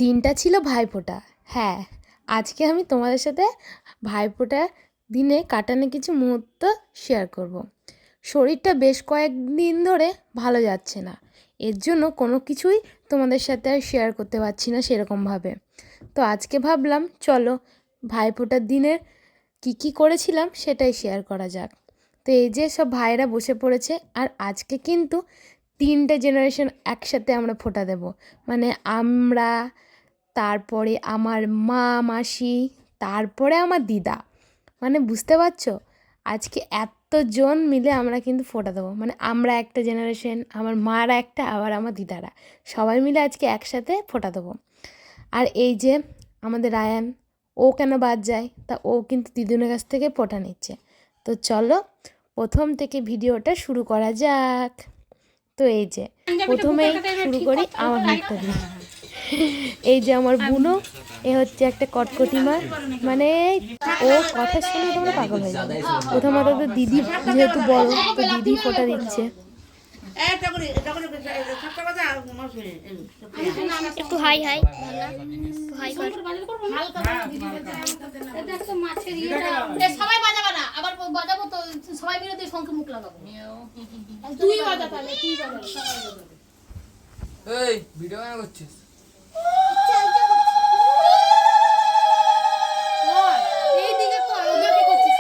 দিনটা ছিল ভাইফোঁটা। হ্যাঁ, আজকে আমি তোমাদের সাথে ভাইফোঁটার দিনে কাটানো কিছু মুহূর্ত শেয়ার করব। শরীরটা বেশ কয়েকদিন ধরে ভালো যাচ্ছে না, এর জন্য কোনো কিছুই তোমাদের সাথে আর শেয়ার করতে পারছি না সেরকমভাবে। তো আজকে ভাবলাম চলো ভাইফোঁটার দিনের কী করেছিলাম সেটাই শেয়ার করা যাক। তো এই যে সব ভাইরা বসে পড়েছে, আর আজকে কিন্তু 3টে জেনারেশন একসাথে আমরা ফোঁটা দেব। মানে আমরা, তারপরে আমার মা মাসি, তারপরে আমার দিদা। মানে বুঝতে পারছো, আজকে এতজন মিলে আমরা কিন্তু ফোঁটা দেবো। মানে আমরা একটা জেনারেশন, আমার মারা একটা, আবার আমার দিদারা, সবাই মিলে আজকে একসাথে ফোঁটা দেবো। আর এই যে আমাদের রায়ান, ও কেন বাদ যায়, তা ও কিন্তু দিদুনের কাছ থেকে ফোঁটা নিচ্ছে। তো চলো প্রথম থেকে ভিডিওটা শুরু করা যাক। তো এই যে প্রথমেই শুরু করি আমার মুখটা দিয়ে। এই যে আমার বুনো, এ হচ্ছে একটা কটকটি মা। মানে ও কথা শুনে তোমরা পাগল হয়ে যাবে। প্রথমত তো দিদি যেহেতু বড়, তো দিদি ফোঁটা দিচ্ছে। একটু হাই হাই হাই কর সবাই বাজাবে না, আবার বাজাবো তো সবাই মিলে তুই শঙ্খে মুখ লাগাবো। তুই বাজা, তাহলে তুই বাজা। এই ভিডিও কেন করছিস? এইদিকে কর, ওদিকে করছিস।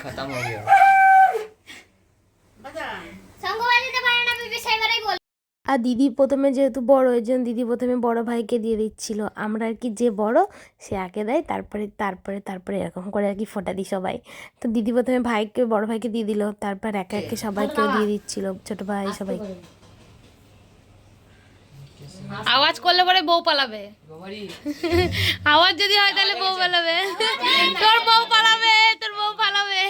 खत्म हो गया। আর দিদি প্রথমে যেহেতু বড়, এর জন্য দিদি প্রথমে বড় ভাইকে দিয়ে দিচ্ছিল। আমরা আর কি যে বড় সে আগে দেয়, তারপরে তারপরে তারপরে এরকম করে আর কি ফোঁটা দিই সবাই। তো দিদি প্রথমে ভাইকে, বড় ভাইকে দিয়ে দিল, তারপর একে একে সবাইকেও দিয়ে দিচ্ছিল, ছোট ভাই সবাই। আওয়াজ করলে পরে বউ পালাবে। আওয়াজ যদি হয় তাহলে বউ পালাবে। তোর বউ পালাবে, তোর বউ পালাবে।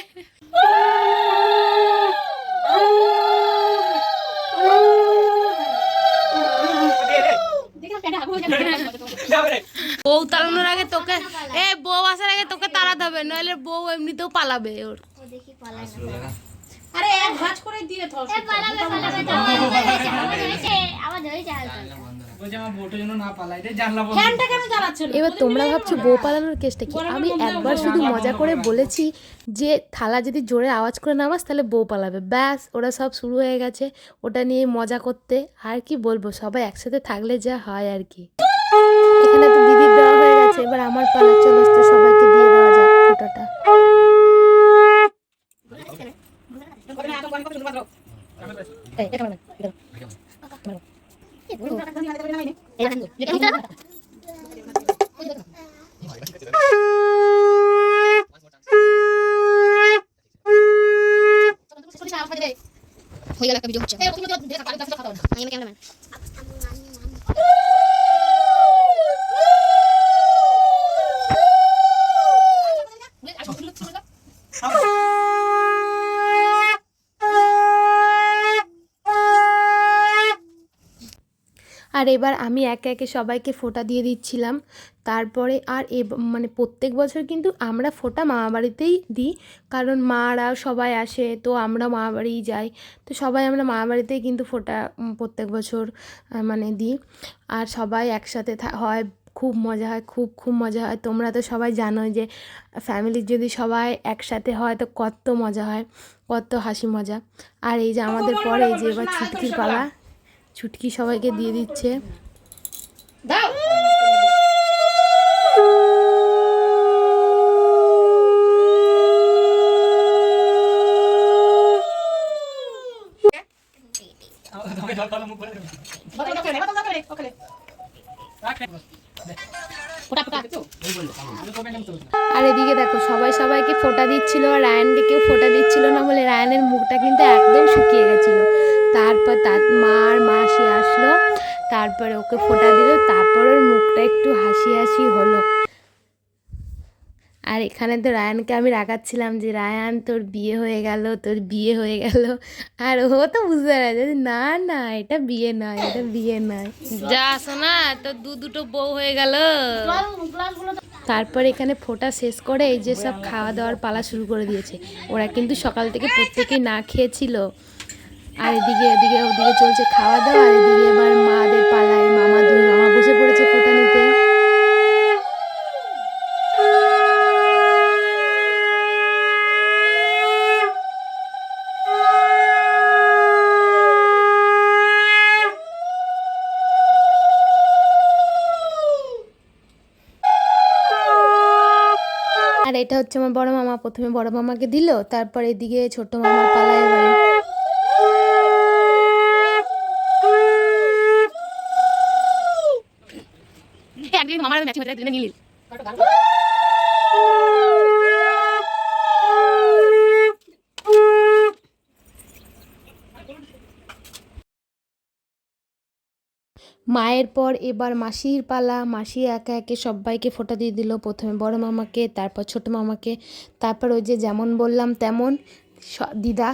বউ তাড়ানোর আগে তোকে, বউ আসার আগে তোকে তাড়াতে হবে, নইলে বউ এমনিতেও পালাবে ওর। আরে এক ভাঁজ করে দিয়ে ধর। পালাবে পালাবে তো হয়েছে আবার হয়েছে এবার তোমরা ভাবছো বউ পালানোর কেসটা কি। আমি একবার শুধু মজা করে বলেছি যে থালা যদি জোরে আওয়াজ করে নামাস তাহলে বউ পালাবে, ব্যাস ওরা সব শুরু হয়ে গেছে ওটা নিয়ে মজা করতে। আর কি বলবো, সবাই একসাথে থাকলে যা হয় আর কি। এখানে তো দিদির দেওয়া হয়ে গেছে, এবার আমার পালা, চলে আসতে সবাইকে দিয়ে দেওয়া যাক ফোঁটাটা। হয়ে গেল একটা ভিডিও হচ্ছে। আমি ক্যামেরাম্যান। আর এবার আমি একে একে সবাইকে ফোঁটা দিয়ে দিচ্ছিলাম। তারপরে আর মানে প্রত্যেক বছর কিন্তু আমরা ফোঁটা মামাবাড়িতেই দিই, কারণ মারা সবাই আসে, তো আমরা মামাবাড়িই যাই। তো সবাই আমরা মামাবাড়িতেই কিন্তু ফোঁটা প্রত্যেক বছর মানে দিই। আর সবাই একসাথে হয়, খুব মজা হয়, খুব খুব মজা হয়। তোমরা তো সবাই জানোই যে ফ্যামিলির যদি সবাই একসাথে হয় তো কত মজা হয়, কত হাসি মজা। আর এই যে আমাদের পরে এই যে এবার ছুটকির পালা, ছুটকি সবাইকে দিয়ে দিচ্ছে। দাও আর এদিকে দেখো সবাই সবাইকে ফোঁটা দিচ্ছিল, আর রায়ানকে কেউ ফোঁটা দিচ্ছিল না বলে রায়ানের মুখটা কিন্তু একদম শুকিয়ে গেছিলো। তারপর তার মাসি আসলো, তারপরে ওকে ফোঁটা দিল, তারপর ওর মুখটা একটু হাসি হাসি হলো। আর এখানে তো রায়ানকে আমি রাগাচ্ছিলাম যে রায়ান তোর বিয়ে হয়ে গেল, তোর বিয়ে হয়ে গেল। আর ও তো বুঝতে পারছে না না এটা বিয়ে নয়, এটা বিয়ে নয়। যা শোনা তোর দুটো বউ হয়ে গেল। তারপর এখানে ফোঁটা শেষ করে এই যে সব খাওয়া দাওয়ার পালা শুরু করে দিয়েছে। ওরা কিন্তু সকাল থেকে প্রত্যেকেই না খেয়েছিল। আর ওদিকে চলছে খাওয়া দাওয়া, আর এদিকে এবার মাদের পালায়, দুই মামা বসে পড়েছে ফোঁটা নিতে। আর এটা হচ্ছে আমার বড় মামা, প্রথমে বড় মামাকে দিল, তারপর এদিকে ছোট মামার পালায় এবারে। একদিন মামার ম্যাচিং হতে দিনে নিলি মায়ের পর এবার মাসির পালা। মাসি একে একে সবাইকে ফোঁটা দিয়ে দিল, প্রথমে বড় মামাকে, তারপর ছোট মামাকে, তারপর ওই যে যেমন বললাম তেমন দিদা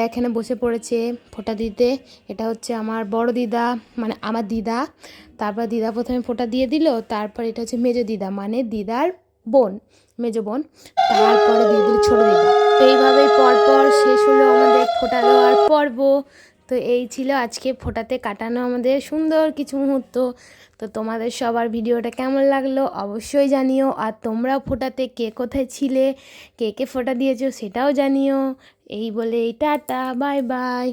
এখানে বসে পড়েছে ফোঁটা দিতে। এটা হচ্ছে আমার বড় দিদা, মানে আমার দিদা। তারপর দিদা প্রথমে ফোঁটা দিয়ে দিল, তারপর এটা হচ্ছে মেজো দিদা, মানে দিদার বোন, মেজো বোন। তারপরে দিয়ে দিল ছোটো দিদা। এইভাবেই পরপর শেষ হলো আমাদের ফোঁটা দেওয়ার পর্ব। তো এই ছিল আজকে ফোঁটাতে কাটানো আমাদের সুন্দর কিছু মুহূর্ত। তো তোমাদের সবার ভিডিওটা কেমন লাগলো অবশ্যই জানিও। আর তোমরাও ফোঁটাতে কে কোথায় ছিলে, কে কে ফোঁটা দিয়েছো সেটাও জানিও। এই বলে টাটা, বাই বাই।